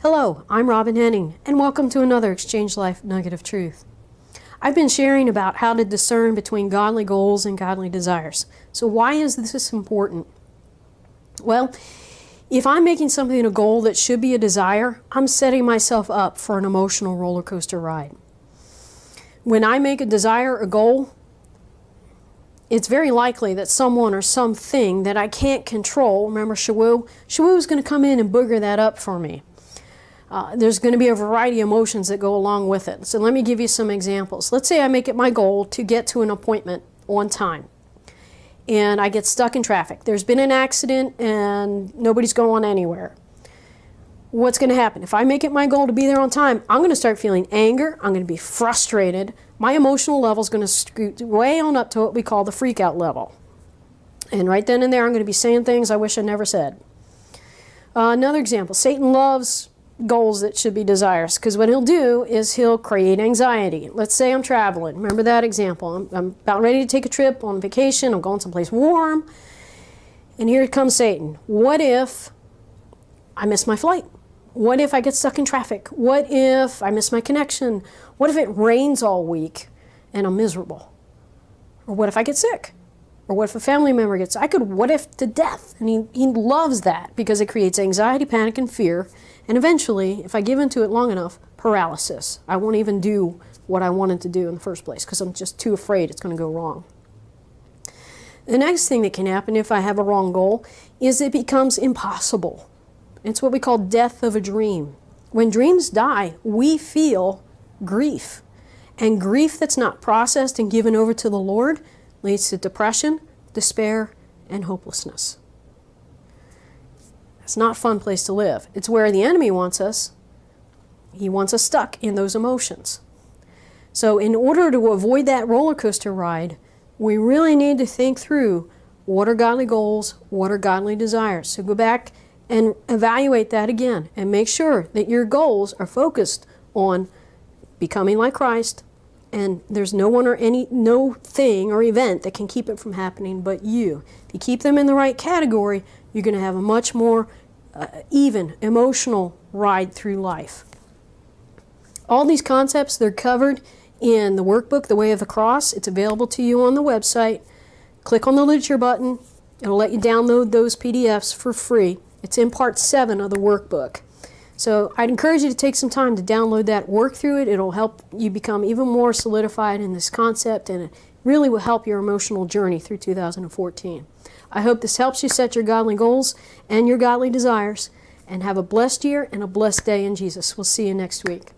Hello, I'm Robin Henning, and welcome to another Exchange Life Nugget of Truth. I've been sharing about how to discern between godly goals and godly desires. So why is this important? Well, if I'm making something a goal that should be a desire, I'm setting myself up for an emotional roller coaster ride. When I make a desire a goal, it's very likely that someone or something that I can't control, remember Shawu is going to come in and booger that up for me. There's going to be a variety of emotions that go along with it. So let me give you some examples. Let's say I make it my goal to get to an appointment on time, and I get stuck in traffic. There's been an accident and nobody's going anywhere. What's going to happen? If I make it my goal to be there on time, I'm going to start feeling anger. I'm going to be frustrated. My emotional level is going to scoot way on up to what we call the freak out level. And right then and there, I'm going to be saying things I wish I never said. Another example, Satan loves goals that should be desires, because what he'll do is he'll create anxiety. Let's say I'm traveling. Remember that example. I'm about ready to take a trip on vacation. I'm going someplace warm. And here comes Satan. What if I miss my flight? What if I get stuck in traffic? What if I miss my connection? What if it rains all week and I'm miserable? Or what if I get sick? Or what if a family member gets, I could what if to death. And he loves that because it creates anxiety, panic, and fear. And eventually, if I give into it long enough, paralysis. I won't even do what I wanted to do in the first place because I'm just too afraid it's going to go wrong. The next thing that can happen if I have a wrong goal is it becomes impossible. It's what we call death of a dream. When dreams die, we feel grief. And grief that's not processed and given over to the Lord leads to depression, despair, and hopelessness. It's not a fun place to live. It's where the enemy wants us. He wants us stuck in those emotions. So in order to avoid that roller coaster ride, we really need to think through what are godly goals, what are godly desires. So go back and evaluate that again and make sure that your goals are focused on becoming like Christ, and there's no one or no thing or event that can keep it from happening but you. If you keep them in the right category, you're going to have a much more even emotional ride through life. All these concepts, they're covered in the workbook, The Way of the Cross. It's available to you on the website. Click on the literature button. It'll let you download those PDFs for free. It's in part 7 of the workbook. So I'd encourage you to take some time to download that, work through it. It'll help you become even more solidified in this concept, and it really will help your emotional journey through 2014. I hope this helps you set your godly goals and your godly desires, and have a blessed year and a blessed day in Jesus. We'll see you next week.